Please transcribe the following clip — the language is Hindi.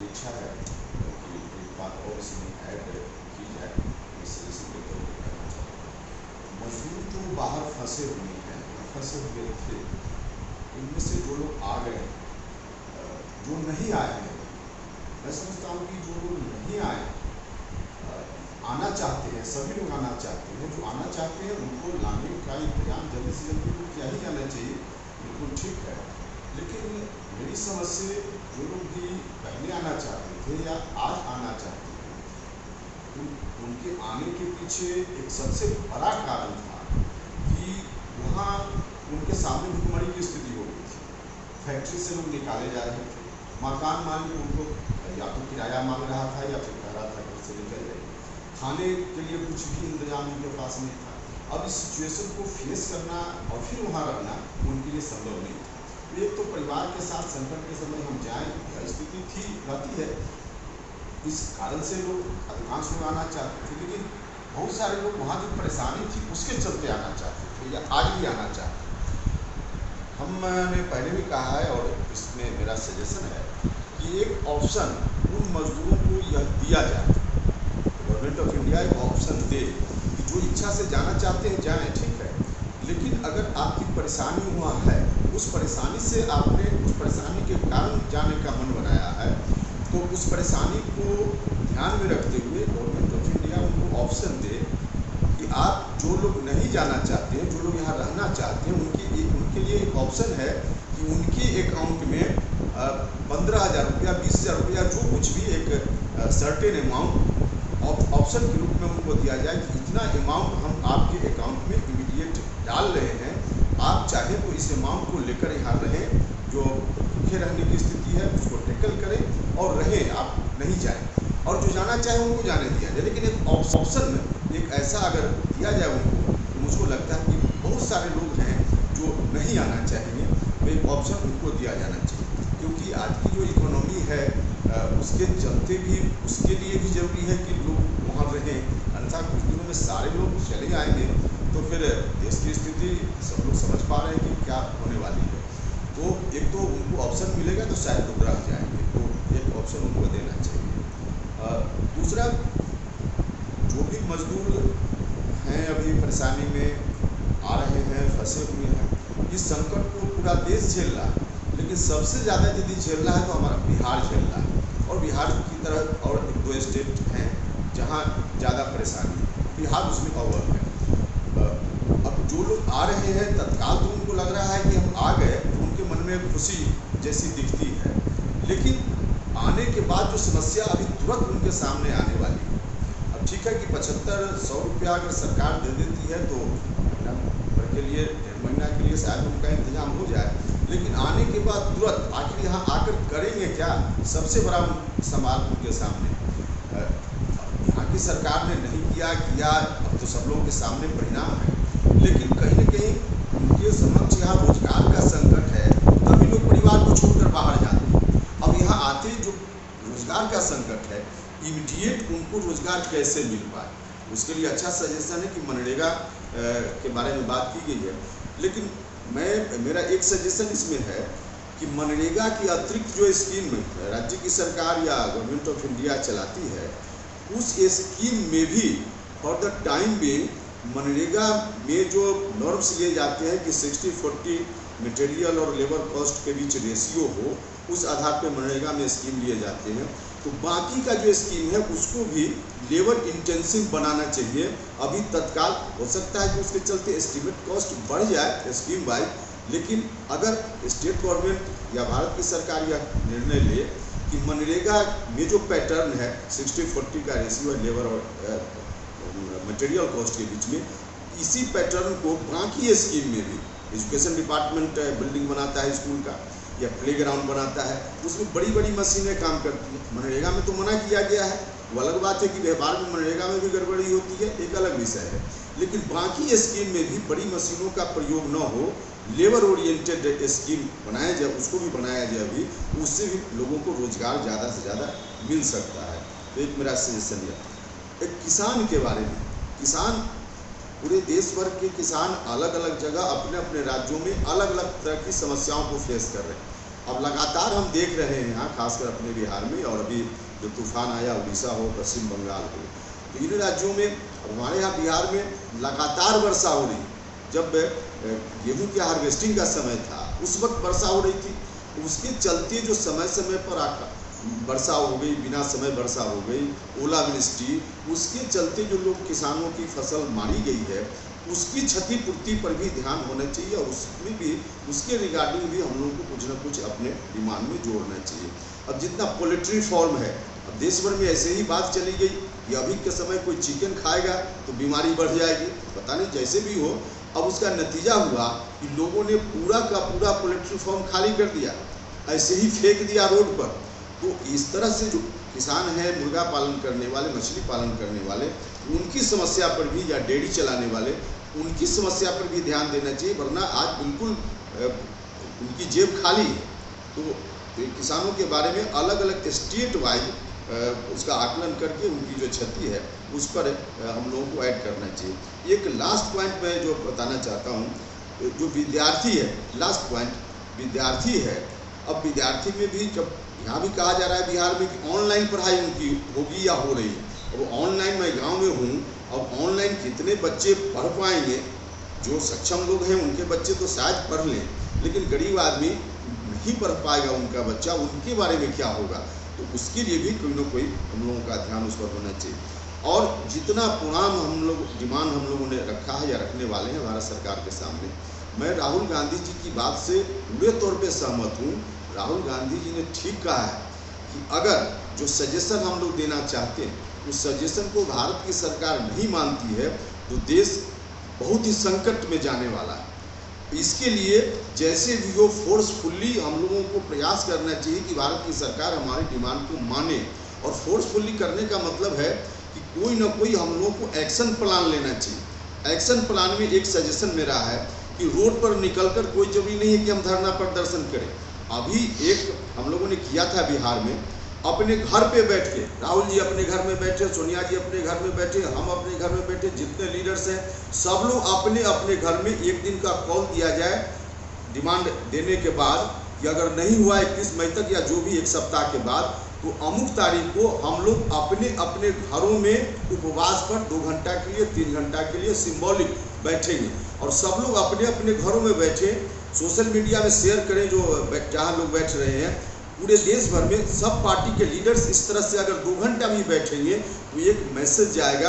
इच्छा है कि एक बात और इसमें ऐड की जाए, इस सजेशन के तौर पर करना चाहता हूँ। मजदूर जो बाहर फंसे हुए हैं या फंसे हुए थे, इनमें से जो लोग आ गए, जो नहीं आए हैं, मैं समझता हूँ कि जो लोग नहीं आए, आना चाहते हैं, सभी लोग आना चाहते हैं, जो आना चाहते हैं उनको लाने का इंतजाम जल्दी से जल्दी तो किया ही जाना चाहिए, बिल्कुल ठीक है। लेकिन मेरी समझ से जो लोग भी पहले आना चाहते थे या आज आना चाहते हैं, उनके आने के पीछे एक सबसे बड़ा कारण था कि वहाँ उनके सामने भुखमरी की स्थिति हो गई थी। फैक्ट्री से लोग निकाले जा रहे थे, मकान मालिक उनको या तो किराया मांग रहा था या फिर कह रहा था घर से निकल जाए, खाने के लिए कुछ भी इंतजाम उनके पास नहीं था। अब इस सिचुएशन को फेस करना और फिर वहाँ रहना उनके लिए संभव नहीं था। एक तो परिवार के साथ संकट के समय हम जाएं, स्थिति थी रहती है, इस कारण से लोग अधिकांश लोग आना चाहते थे, लेकिन बहुत सारे लोग वहाँ जो परेशानी थी उसके चलते आना चाहते थे या आज भी आना चाहते थे। हमने पहले भी कहा है और इसमें मेरा सजेशन है कि एक ऑप्शन उन मजदूरों को यह दिया जाए, गवर्नमेंट ऑफ इंडिया एक ऑप्शन दे कि जो इच्छा से जाना चाहते हैं जाएं, ठीक है, लेकिन अगर आपकी परेशानी हुआ है, उस परेशानी से आपने उस परेशानी के कारण जाने का मन बनाया है, तो उस परेशानी को ध्यान में रखते हुए गवर्नमेंट ऑफ इंडिया उनको ऑप्शन दे कि आप जो लोग नहीं जाना चाहते हैं, जो लोग यहाँ रहना चाहते हैं, उनके लिए एक ऑप्शन है कि उनके अकाउंट में 15,000 रुपया, 20,000 रुपया, जो कुछ भी एक सर्टेन अमाउंट ऑप्शन के रूप में उनको दिया जाए कि इतना अमाउंट हम आपके अकाउंट में इमीडिएट डाल रहे हैं, आप चाहें तो इस अमाउंट को लेकर यहाँ रहें, जो भूखे रहने की स्थिति है उसको टैकल करें और रहें, आप नहीं जाएं, और जो जाना चाहे उनको जाने दिया जाए। लेकिन एक ऑप्शन में एक ऐसा अगर दिया जाए उनको, तो मुझको लगता है कि बहुत सारे लोग हैं जो नहीं आना चाहेंगे, तो एक ऑप्शन उनको दिया जाना चाहिए, क्योंकि आज की जो इकोनॉमी है उसके चलते भी उसके लिए भी ज़रूरी है कि लोग वहाँ रहें, अन्यथा कुछ दिनों में सारे लोग चले आएंगे तो फिर देश की स्थिति सब लोग समझ पा रहे हैं कि क्या होने वाली है। तो एक तो उनको ऑप्शन मिलेगा तो शायद लोग रह जाएंगे, तो एक ऑप्शन उनको देना चाहिए। दूसरा, जो भी मजदूर हैं अभी परेशानी में आ रहे हैं, फंसे हुए हैं, इस संकट को पूरा देश झेल रहा है, लेकिन सबसे ज़्यादा यदि झेल रहा है तो हमारा बिहार झेल रहा है, और बिहार की तरह और एक दो स्टेट हैं जहाँ ज़्यादा परेशानी है, बिहार उसमें अव्वल है। अब जो लोग आ रहे हैं तत्काल तो उनको लग रहा है कि हम आ गए, तो उनके मन में खुशी जैसी दिखती है, लेकिन आने के बाद जो समस्या अभी तुरंत उनके सामने आने वाली है। अब ठीक है कि 75-100 रुपया अगर सरकार दे देती है तो महीना भर के लिए, 1.5 महीना के लिए शायद उनका इंतजाम हो जाए, लेकिन आने के बाद तुरंत आखिर यहाँ आकर करेंगे क्या, सबसे बड़ा सवाल उनके सामने। यहाँ की सरकार ने नहीं किया, अब तो सब लोगों के सामने परिणाम है, लेकिन कहीं न कहीं उनके समक्ष यहाँ रोजगार का संकट है, तभी लोग परिवार को छोड़कर बाहर जाते हैं। अब यहाँ आते जो रोजगार का संकट है, इमीडिएट उनको रोजगार कैसे मिल पाए, उसके लिए अच्छा सजेशन है कि मनरेगा के बारे में बात की गई है, लेकिन मेरा एक सजेशन इसमें है कि मनरेगा की अतिरिक्त जो स्कीम राज्य की सरकार या गवर्नमेंट ऑफ इंडिया चलाती है, उस स्कीम में भी for the time being MNREGA में जो नॉर्म्स लिए जाते हैं कि 60-40 मटेरियल और लेबर कॉस्ट के बीच रेशियो हो, उस आधार पर मनरेगा में स्कीम लिए जाते हैं। तो बाकी का जो स्कीम है उसको भी लेबर इंटेंसिव बनाना चाहिए। अभी तत्काल हो सकता है कि उसके चलते एस्टिमेट कॉस्ट बढ़ जाए स्कीम वाइज, लेकिन अगर स्टेट गवर्नमेंट या भारत की सरकार यह निर्णय ले कि मनरेगा में जो पैटर्न है 60-40 का रेशियो है लेबर और मटेरियल कॉस्ट के बीच में, इसी पैटर्न को बाकी स्कीम में भी, एजुकेशन डिपार्टमेंट बिल्डिंग बनाता है स्कूल का या प्लेग्राउंड बनाता है, उसमें बड़ी बड़ी मशीनें काम करती हैं। मनरेगा में तो मना किया गया है, वो अलग बात है कि व्यवहार में मनरेगा में भी गड़बड़ी होती है, एक अलग विषय है, लेकिन बाकी स्कीम में भी बड़ी मशीनों का प्रयोग न हो, लेबर ओरिएंटेड स्कीम बनाया जाए, उसको भी बनाया जाए अभी, उससे भी लोगों को रोजगार ज़्यादा से ज़्यादा मिल सकता है। तो एक मेरा सजेशन है। एक किसान के बारे में, किसान पूरे देश भर के किसान अलग अलग जगह अपने अपने राज्यों में अलग अलग तरह की समस्याओं को फेस कर रहे हैं। अब लगातार हम देख रहे हैं यहाँ, खासकर अपने बिहार में, और अभी जो तूफान आया उड़ीसा हो, पश्चिम बंगाल हो, तो इन राज्यों में, हमारे यहाँ बिहार में लगातार वर्षा हो रही। जब गेहूं के हार्वेस्टिंग का समय था उस वक्त वर्षा हो रही थी, उसके चलते जो समय समय पर वर्षा हो गई, बिना समय वर्षा हो गई, ओलावृष्टि, उसके चलते जो लोग किसानों की फसल मारी गई है उसकी क्षतिपूर्ति पर भी ध्यान होना चाहिए, और उसमें भी, उसके रिगार्डिंग भी हम लोगों को कुछ ना कुछ अपने डिमांड में जोड़ना चाहिए। अब जितना पोल्ट्री फार्म है, अब देश भर में ऐसे ही बात चली गई कि अभी के समय कोई चिकन खाएगा तो बीमारी बढ़ जाएगी, पता नहीं जैसे भी हो। अब उसका नतीजा हुआ कि लोगों ने पूरा का पूरा पोल्ट्री फार्म खाली कर दिया, ऐसे ही फेंक दिया रोड पर। तो इस तरह से जो किसान हैं, मुर्गा पालन करने वाले, मछली पालन करने वाले, उनकी समस्या पर भी, या डेयरी चलाने वाले, उनकी समस्या पर भी ध्यान देना चाहिए, वरना आज बिल्कुल उनकी जेब खाली है। तो किसानों के बारे में अलग अलग स्टेट वाइज उसका आकलन करके उनकी जो क्षति है उस पर हम लोगों को ऐड करना चाहिए। एक लास्ट पॉइंट मैं जो बताना चाहता हूँ, जो विद्यार्थी है, लास्ट पॉइंट विद्यार्थी है। अब विद्यार्थी में भी, जब यहाँ भी कहा जा रहा है बिहार में कि ऑनलाइन पढ़ाई उनकी होगी या हो रही है, अब ऑनलाइन, मैं गांव में हूँ, अब ऑनलाइन कितने बच्चे पढ़ पाएंगे? जो सक्षम लोग हैं उनके बच्चे तो शायद पढ़ लें, लेकिन गरीब आदमी नहीं पढ़ पाएगा, उनका बच्चा, उनके बारे में क्या होगा? तो उसके लिए भी कोई ना कोई हम लोगों का ध्यान उस पर होना चाहिए। और जितना पुरान हम लोग डिमांड हम लोगों ने रखा है या रखने वाले हैं भारत सरकार के सामने, मैं राहुल गांधी जी की बात से पूरे तौर पे सहमत हूँ। राहुल गांधी जी ने ठीक कहा है कि अगर जो सजेशन हम लोग देना चाहते हैं उस सजेशन को भारत की सरकार नहीं मानती है तो देश बहुत ही संकट में जाने वाला है। इसके लिए जैसे भी हो फोर्सफुल्ली हम लोगों को प्रयास करना चाहिए कि भारत की सरकार हमारी डिमांड को माने। और फोर्सफुल्ली करने का मतलब है कि कोई ना कोई हम लोगों को एक्शन प्लान लेना चाहिए। एक्शन प्लान में एक सजेशन मेरा है कि रोड पर निकलकर कोई जरूरी नहीं है कि हम धरना प्रदर्शन करें। अभी एक हम लोगों ने किया था बिहार में, अपने घर पे बैठ के, राहुल जी अपने घर में बैठे, सोनिया जी अपने घर में बैठे, हम अपने घर में बैठे, जितने लीडर्स हैं सब लोग अपने अपने घर में एक दिन का कॉल दिया जाए डिमांड देने के बाद कि अगर नहीं हुआ 21 मई तक या जो भी एक सप्ताह के बाद, तो अमुक तारीख को हम लोग अपने अपने घरों में उपवास पर 2 घंटा के लिए, 3 घंटा के लिए सिंबॉलिक बैठेंगे। और सब लोग अपने अपने घरों में बैठे, सोशल मीडिया में शेयर करें, जो जहाँ लोग बैठ रहे हैं पूरे देश भर में सब पार्टी के लीडर्स इस तरह से अगर 2 घंटा भी बैठेंगे तो एक मैसेज जाएगा